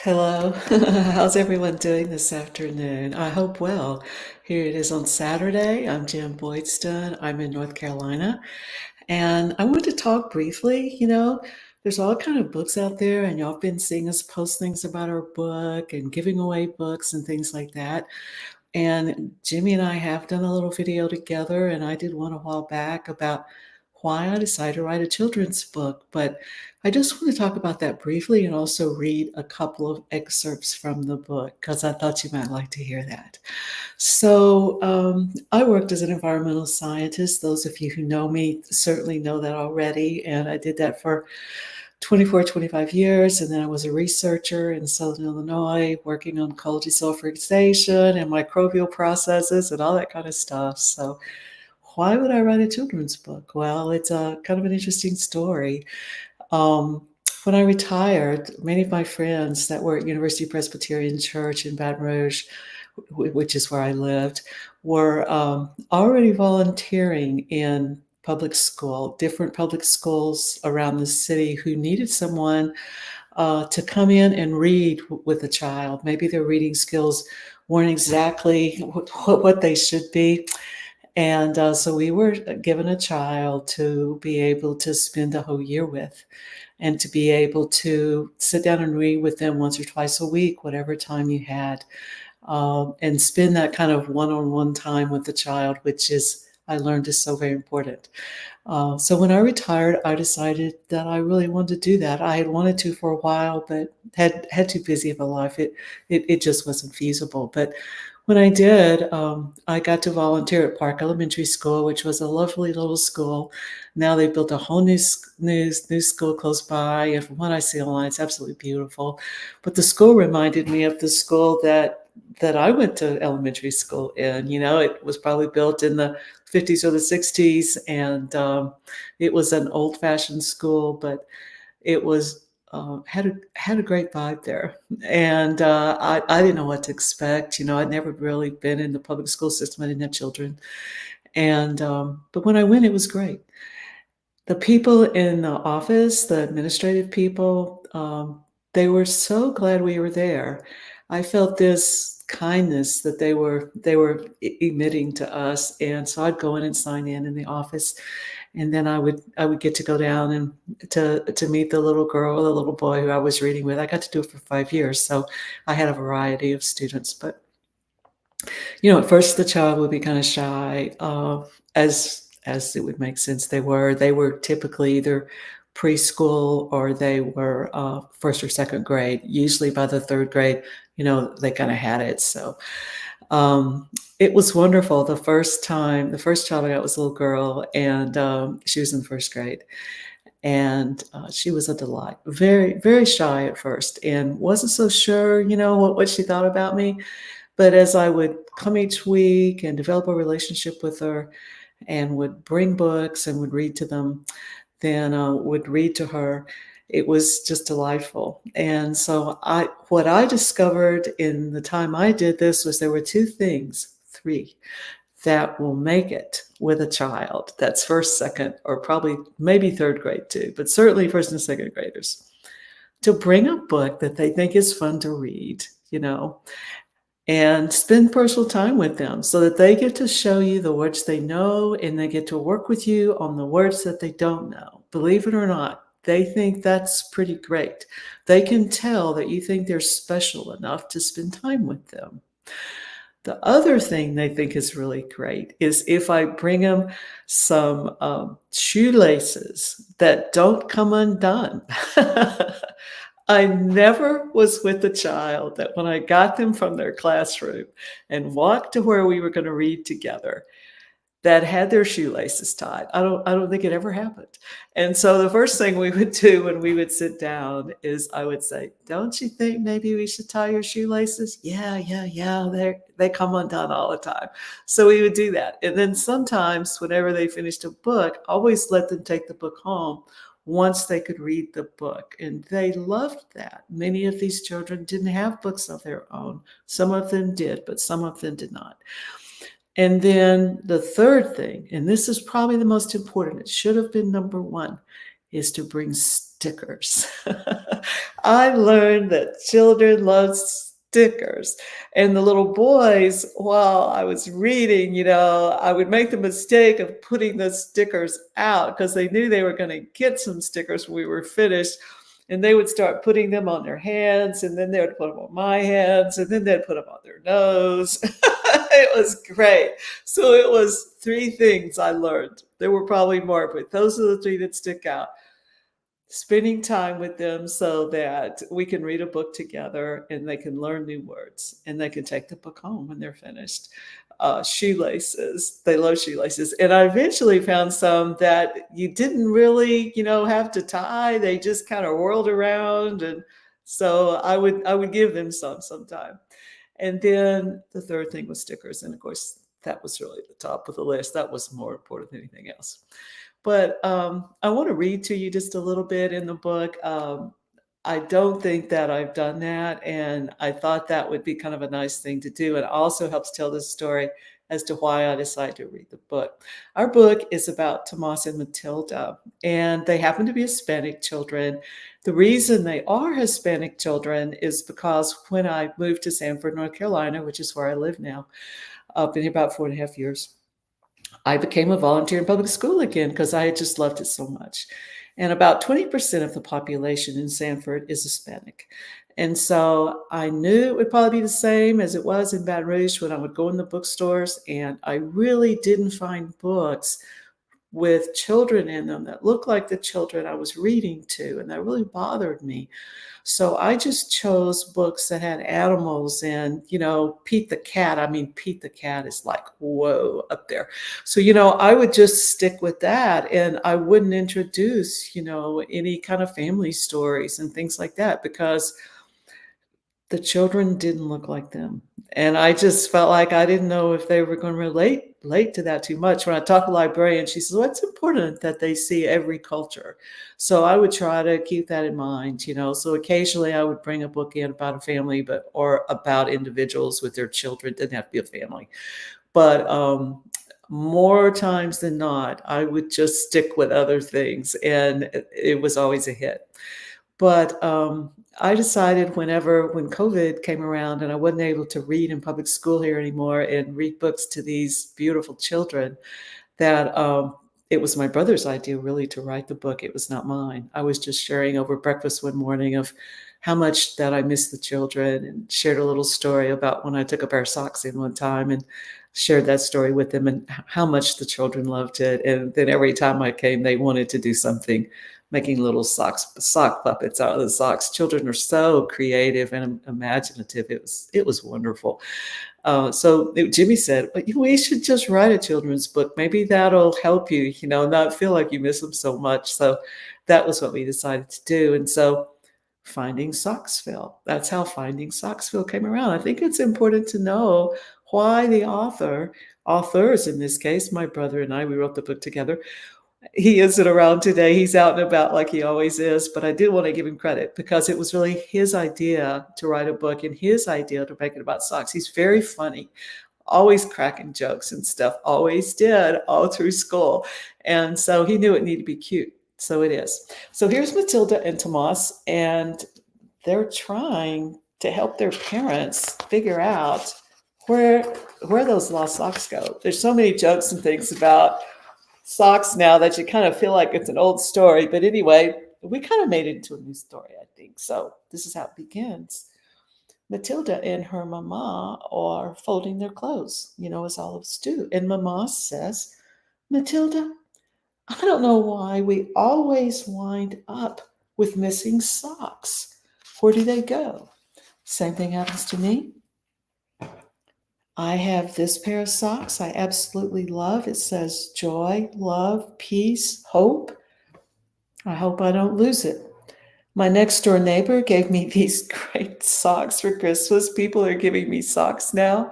Hello. How's everyone doing this afternoon? I hope well. Here it is on Saturday. I'm Jen Boydston. I'm in North Carolina, and I want to talk briefly. There's all kind of books out there, and y'all been seeing us post things about our book and giving away books and things like that. And Jimmy and I have done a little video together, and I did one a while back about why I decided to write a children's book. But I just want to talk about that briefly and also read a couple of excerpts from the book because I thought you might like to hear that. So I worked as an environmental scientist. Those of you who know me certainly know that already. And I did that for 24, 25 years. And then I was a researcher in Southern Illinois, working on coal desulfurization and microbial processes and all that kind of stuff. So why would I write a children's book? Well, it's a kind of an interesting story. Um, when I retired, many of my friends that were at University Presbyterian Church in Baton Rouge, which is where I lived, were already volunteering in public school, different public schools around the city who needed someone to come in and read with a child. Maybe their reading skills weren't exactly what they should be. And so we were given a child to be able to spend a whole year with and to be able to sit down and read with them once or twice a week, whatever time you had, and spend that kind of one-on-one time with the child, which is, I learned, is so very important. So when I retired, I decided that I really wanted to do that. I had wanted to for a while, but had too busy of a life. It just wasn't feasible. But when I did, I got to volunteer at Park Elementary School, which was a lovely little school. Now they built a whole new school close by, and from what I see online, it's absolutely beautiful. But the school reminded me of the school that I went to elementary school in. It was probably built in the 50s or the 60s, and it was an old-fashioned school, but it was had a great vibe there, and I didn't know what to expect. I'd never really been in the public school system. I didn't have children, and but when I went, it was great. The people in the office, the administrative people, they were so glad we were there. I felt this kindness that they were emitting to us, and so I'd go in and sign in the office, and then I would get to go down and to meet the little girl, the little boy who I was reading with. I got to do it for 5 years, so I had a variety of students. But at first the child would be kind of shy, as it would make sense. They were typically either preschool or they were first or second grade. Usually by the third grade, they kind of had it. So um, it was wonderful. The first child I got was a little girl, and she was in first grade. And she was a delight. Very, very shy at first, and wasn't so sure, what she thought about me. But as I would come each week and develop a relationship with her and would bring books and would read to them, then would read to her, it was just delightful. And so what I discovered in the time I did this was there were three, that will make it with a child that's first, second, or probably maybe third grade too, but certainly first and second graders, to bring a book that they think is fun to read, and spend personal time with them so that they get to show you the words they know and they get to work with you on the words that they don't know. Believe it or not, they think that's pretty great. They can tell that you think they're special enough to spend time with them. The other thing they think is really great is if I bring them some shoelaces that don't come undone. I never was with a child that when I got them from their classroom and walked to where we were going to read together, that had their shoelaces tied. I don't think it ever happened. And so the first thing we would do when we would sit down is I would say, "Don't you think maybe we should tie your shoelaces?" "Yeah, yeah, yeah. They come undone all the time." So we would do that. And then sometimes whenever they finished a book, always let them take the book home once they could read the book. And they loved that. Many of these children didn't have books of their own. Some of them did, but some of them did not. And then the third thing, and this is probably the most important, it should have been number one, is to bring stickers. I learned that children love stickers. And the little boys, while I was reading, I would make the mistake of putting the stickers out because they knew they were going to get some stickers when we were finished. And they would start putting them on their hands, and then they would put them on my hands, and then they'd put them on their nose. It was great. So it was three things I learned. There were probably more, but those are the three that stick out. Spending time with them so that we can read a book together and they can learn new words and they can take the book home when they're finished. Shoelaces, they love shoelaces. And I eventually found some that you didn't really, have to tie. They just kind of whirled around. And so I would give them sometime. And then the third thing was stickers. And of course, that was really the top of the list. That was more important than anything else. But I want to read to you just a little bit in the book. I don't think that I've done that, and I thought that would be kind of a nice thing to do. It also helps tell the story as to why I decided to read the book. Our book is about Tomas and Matilda, and they happen to be Hispanic children. The reason they are Hispanic children is because when I moved to Sanford, North Carolina, which is where I live now, I've been here about 4.5 years. I became a volunteer in public school again because I had just loved it so much. And about 20% of the population in Sanford is Hispanic. And so I knew it would probably be the same as it was in Baton Rouge when I would go in the bookstores, and I really didn't find books with children in them that looked like the children I was reading to, and that really bothered me. So I just chose books that had animals and, Pete the cat. I mean, Pete the cat is like, whoa, up there. So, I would just stick with that, and I wouldn't introduce, any kind of family stories and things like that because the children didn't look like them. And I just felt like I didn't know if they were going to relate to that too much. When I talk to a librarian, she says, well, it's important that they see every culture. So I would try to keep that in mind, So occasionally I would bring a book in about a family, or about individuals with their children. It didn't have to be a family. But more times than not, I would just stick with other things, and it was always a hit. But I decided when COVID came around and I wasn't able to read in public school here anymore and read books to these beautiful children, that it was my brother's idea really to write the book. It was not mine. I was just sharing over breakfast one morning of how much that I miss the children, and shared a little story about when I took a pair of socks in one time and shared that story with them and how much the children loved it. And then every time I came, they wanted to do something, making little sock puppets out of the socks. Children are so creative and imaginative. It was wonderful. So Jimmy said, but we should just write a children's book. Maybe that'll help you, not feel like you miss them so much. So that was what we decided to do. And so Finding Socksville, that's how Finding Socksville came around. I think it's important to know why the authors in this case, my brother and I, we wrote the book together. He isn't around today. He's out and about like he always is, but I did want to give him credit because it was really his idea to write a book and his idea to make it about socks. He's very funny, always cracking jokes and stuff, always did all through school. And so he knew it needed to be cute. So it is. So here's Matilda and Tomas, and they're trying to help their parents figure out where those lost socks go. There's so many jokes and things about socks now that you kind of feel like it's an old story. But anyway, we kind of made it into a new story, I think. So this is how it begins. Matilda and her mama are folding their clothes, as olives do. And mama says, Matilda, I don't know why we always wind up with missing socks. Where do they go? Same thing happens to me. I have this pair of socks I absolutely love. It says joy, love, peace, hope. I hope I don't lose it. My next door neighbor gave me these great socks for Christmas. People are giving me socks now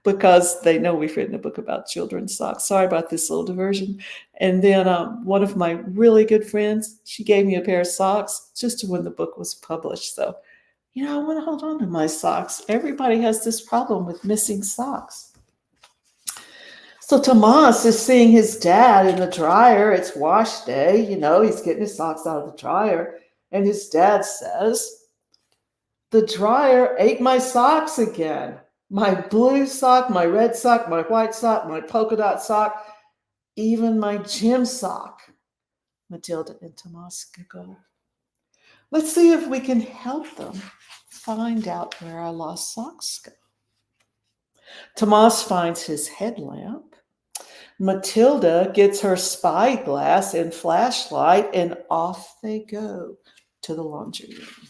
because they know we've written a book about children's socks. Sorry about this little diversion. And then one of my really good friends, she gave me a pair of socks just when the book was published. So, I want to hold on to my socks. Everybody has this problem with missing socks. So Tomas is seeing his dad in the dryer. It's wash day. He's getting his socks out of the dryer. And his dad says, "The dryer ate my socks again. My blue sock, my red sock, my white sock, my polka dot sock, even my gym sock." Matilda and Tomas giggle. "Let's see if we can help them find out where our lost socks go." Tomas finds his headlamp. Matilda gets her spyglass and flashlight, and off they go to the laundry room.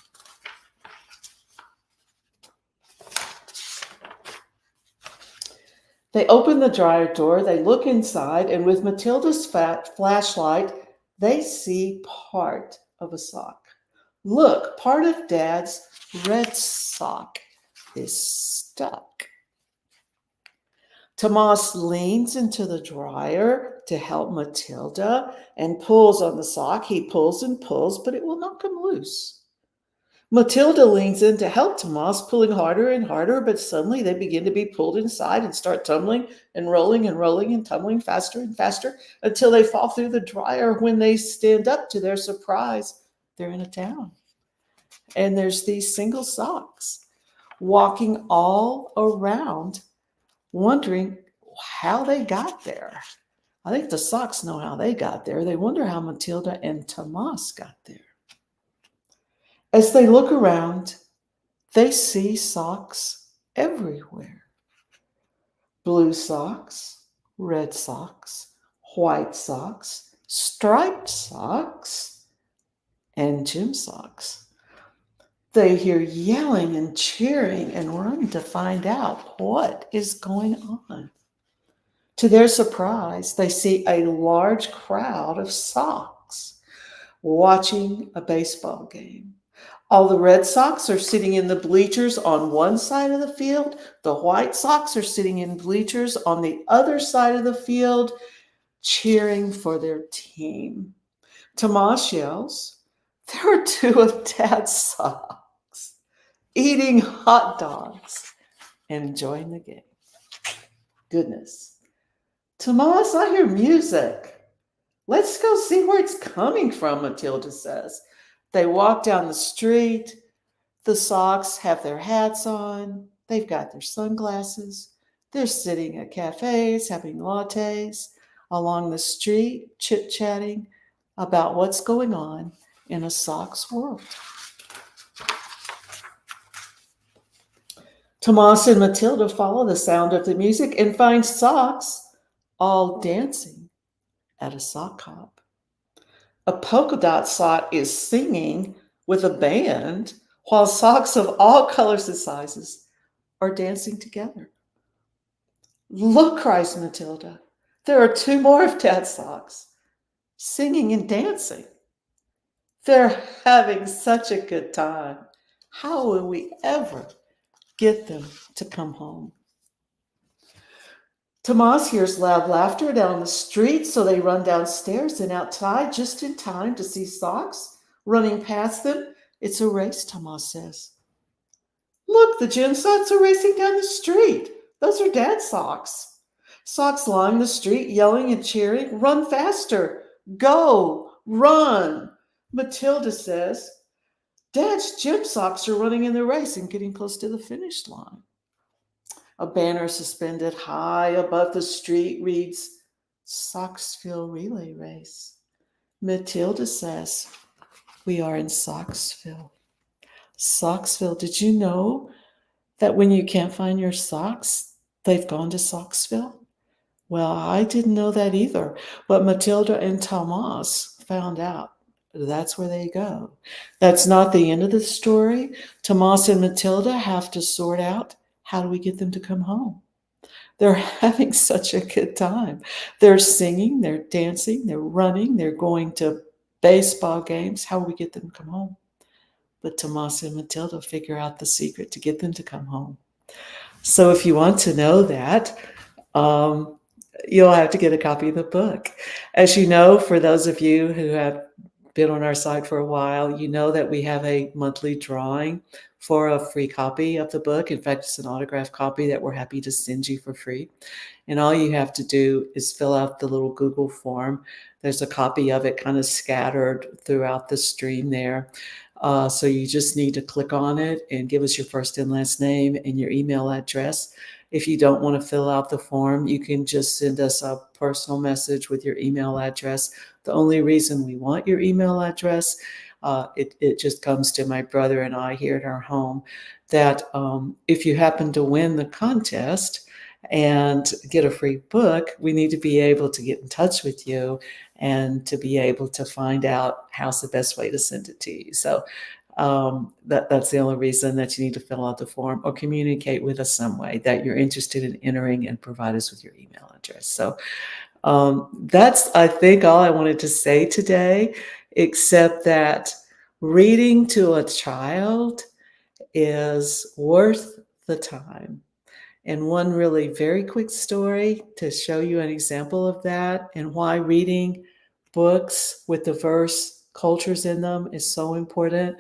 They open the dryer door, they look inside, and with Matilda's flashlight, they see part of a sock. Look, part of Dad's red sock is stuck. Tomas leans into the dryer to help Matilda and pulls on the sock. He pulls and pulls, but it will not come loose. Matilda leans in to help Tomas, pulling harder and harder, but suddenly they begin to be pulled inside and start tumbling and rolling and tumbling faster and faster until they fall through the dryer. When they stand up, to their surprise, they're in a town. And there's these single socks walking all around, wondering how they got there. I think the socks know how they got there. They wonder how Matilda and Tomas got there. As they look around, they see socks everywhere. Blue socks, red socks, white socks, striped socks, and gym socks. They hear yelling and cheering and run to find out what is going on. To their surprise, they see a large crowd of socks watching a baseball game. All the Red Sox are sitting in the bleachers on one side of the field. The White Sox are sitting in bleachers on the other side of the field, cheering for their team. Tomas yells, "There are two of Dad's socks eating hot dogs and enjoying the game." Goodness. "Tomas, I hear music. Let's go see where it's coming from," Matilda says. They walk down the street. The Sox have their hats on. They've got their sunglasses. They're sitting at cafes, having lattes along the street, chit-chatting about what's going on in a Sox world. Tomas and Matilda follow the sound of the music and find Sox all dancing at a sock hop. A polka dot sock is singing with a band, while socks of all colors and sizes are dancing together. "Look," cries Matilda, "there are two more of Dad's socks singing and dancing. They're having such a good time. How will we ever get them to come home?" Tomas hears loud laughter down the street, so they run downstairs and outside just in time to see Socks running past them. "It's a race," Tomas says. "Look, the gym socks are racing down the street. Those are Dad's socks." Socks line the street, yelling and cheering. "Run faster. Go. Run." Matilda says, "Dad's gym socks are running in the race and getting close to the finish line." A banner suspended high above the street reads, "Socksville Relay Race." Matilda says, "We are in Socksville." Socksville, did you know that when you can't find your socks, they've gone to Socksville? Well, I didn't know that either, but Matilda and Tomas found out. That's where they go. That's not the end of the story. Tomas and Matilda have to sort out, how do we get them to come home? They're having such a good time. They're singing, they're dancing, they're running, they're going to baseball games. How do we get them to come home? But Tomas and Matilda figure out the secret to get them to come home. So if you want to know that, you'll have to get a copy of the book. As you know, for those of you who have been on our site for a while, you know that we have a monthly drawing for a free copy of the book. In fact, it's an autographed copy that we're happy to send you for free. And all you have to do is fill out the little Google form. There's a copy of it kind of scattered throughout the stream there. So you just need to click on it and give us your first and last name and your email address. If you don't want to fill out the form, you can just send us a personal message with your email address. The only reason we want your email address, it just comes to my brother and I here at our home, that if you happen to win the contest and get a free book, we need to be able to get in touch with you and to be able to find out how's the best way to send it to you. So that's the only reason that you need to fill out the form or communicate with us some way that you're interested in entering and provide us with your email address. So that's, I think, all I wanted to say today, except that reading to a child is worth the time. And one really very quick story to show you an example of that and why reading books with diverse cultures in them is so important.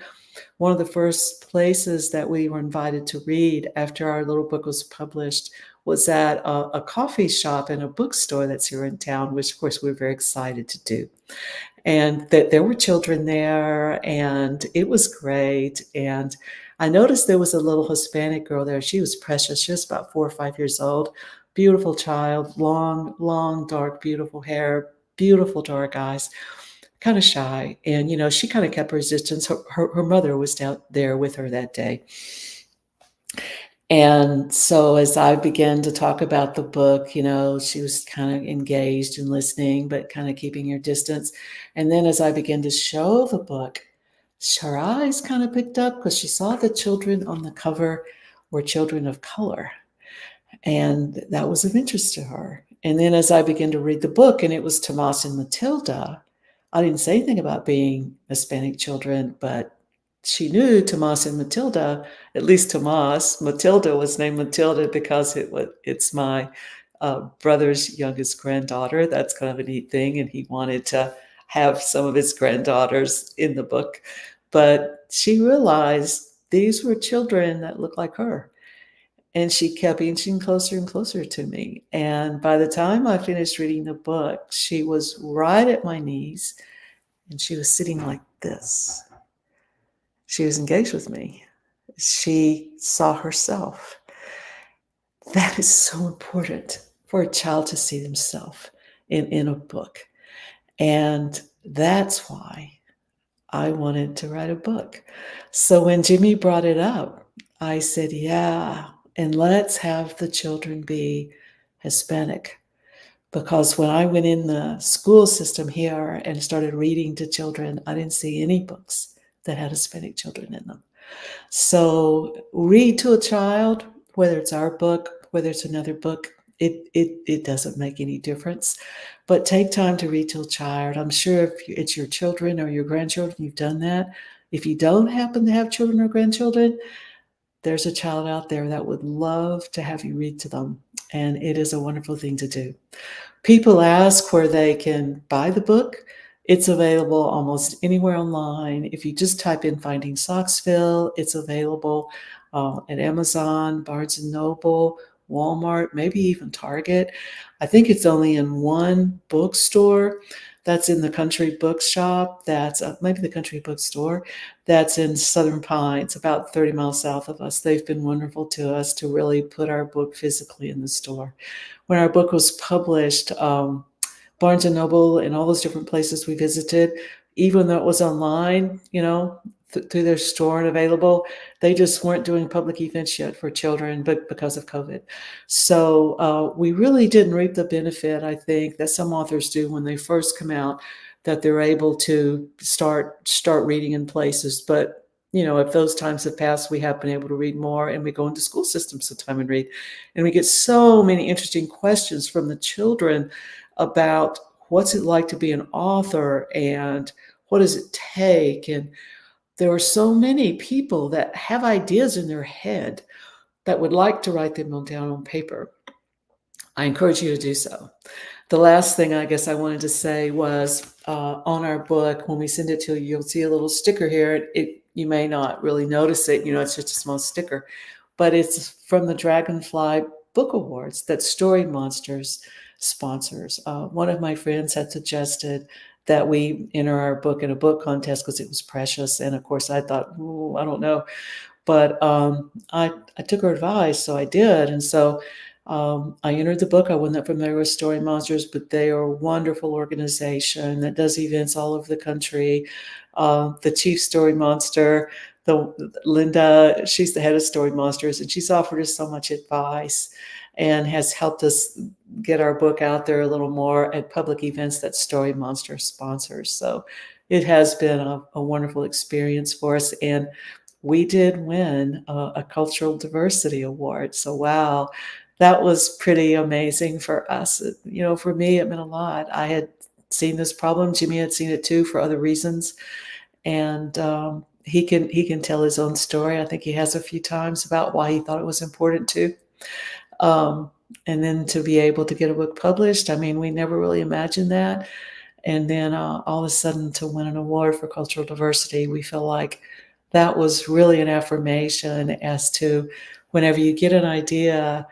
One of the first places that we were invited to read after our little book was published was at a coffee shop and a bookstore that's here in town, which of course we were very excited to do. And that there were children there, and it was great. And I noticed there was a little Hispanic girl there. She was precious. She was about 4 or 5 years old. Beautiful child, long, dark, beautiful hair, beautiful dark eyes, kind of shy. And, she kind of kept her distance. Her mother was down there with her that day. And so as I began to talk about the book, she was kind of engaged and listening, but kind of keeping her distance. And then as I began to show the book, her eyes kind of picked up because she saw the children on the cover were children of color. And that was of interest to her. And then as I began to read the book, and it was Tomas and Matilda, I didn't say anything about being Hispanic children, but she knew Tomas and Matilda, at least Tomas. Matilda was named Matilda because it's my brother's youngest granddaughter. That's kind of a neat thing. And he wanted to have some of his granddaughters in the book. But she realized these were children that looked like her. And she kept inching closer and closer to me. And by the time I finished reading the book, she was right at my knees and she was sitting like this. She was engaged with me. She saw herself. That is so important for a child to see themselves in a book. And that's why I wanted to write a book. So when Jimmy brought it up, I said, yeah, and let's have the children be Hispanic. Because when I went in the school system here and started reading to children, I didn't see any books that had Hispanic children in them. So read to a child, whether it's our book, whether it's another book, it doesn't make any difference. But take time to read to a child. I'm sure if it's your children or your grandchildren, you've done that. If you don't happen to have children or grandchildren, there's a child out there that would love to have you read to them. And it is a wonderful thing to do. People ask where they can buy the book. It's available almost anywhere online. If you just type in Finding Socksville, it's available at Amazon, Barnes & Noble, Walmart, maybe even Target. I think it's only in one bookstore. That's in the Country Bookshop. That's maybe the Country Bookstore. That's in Southern Pines, about 30 miles south of us. They've been wonderful to us to really put our book physically in the store. When our book was published, Barnes & Noble and all those different places we visited, even though it was online, through their store and available, they just weren't doing public events yet for children, but because of COVID. So we really didn't reap the benefit, I think, that some authors do when they first come out, that they're able to start reading in places. But, if those times have passed, we have been able to read more, and we go into school systems sometime and read. And we get so many interesting questions from the children about what's it like to be an author and what does it take. And there are so many people that have ideas in their head that would like to write them down on paper. I encourage you to do so. The last thing I guess I wanted to say was on our book, when we send it to you, you'll see a little sticker here. You may not really notice it, it's just a small sticker, but it's from the Dragonfly Book Awards that Story Monsters sponsors. One of my friends had suggested that we enter our book in a book contest because it was precious. And of course, I thought, "Ooh, I don't know." But I took her advice, so I did. And so I entered the book. I wasn't familiar with Story Monsters, but they are a wonderful organization that does events all over the country. The chief Story Monster, the Linda, she's the head of Story Monsters, and she's offered us so much advice and has helped us get our book out there a little more at public events that Story Monster sponsors. So it has been a wonderful experience for us. And we did win a cultural diversity award. So, wow, that was pretty amazing for us. For me, it meant a lot. I had seen this problem. Jimmy had seen it too for other reasons, and he can tell his own story. I think he has a few times about why he thought it was important too. Um, and then to be able to get a book published, I mean, we never really imagined that. And then all of a sudden to win an award for cultural diversity, we feel like that was really an affirmation as to whenever you get an idea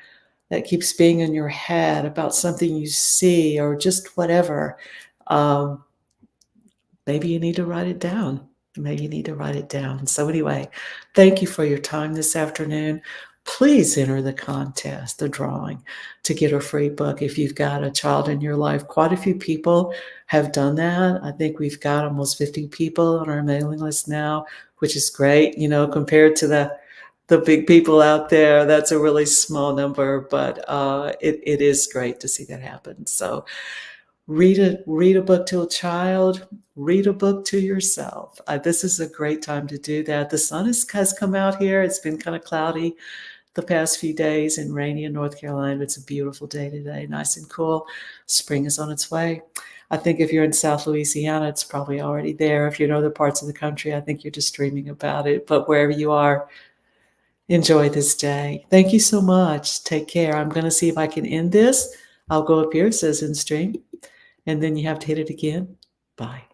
that keeps being in your head about something you see or just whatever, um, maybe you need to write it down. Maybe you need to write it down. So, anyway, thank you for your time this afternoon. Please enter the contest, the drawing, to get a free book if you've got a child in your life. Quite a few people have done that. I think we've got almost 50 people on our mailing list now, which is great, compared to the big people out there. That's a really small number, but it is great to see that happen. So, read a book to a child, read a book to yourself. This is a great time to do that. The sun has come out here. It's been kind of cloudy the past few days and rainy in North Carolina. It's a beautiful day today, nice and cool. Spring is on its way. I think if you're in South Louisiana, it's probably already there. If you're in other parts of the country, I think you're just dreaming about it. But wherever you are, enjoy this day. Thank you so much. Take care. I'm going to see if I can end this. I'll go up here. It says in stream. And then you have to hit it again. Bye.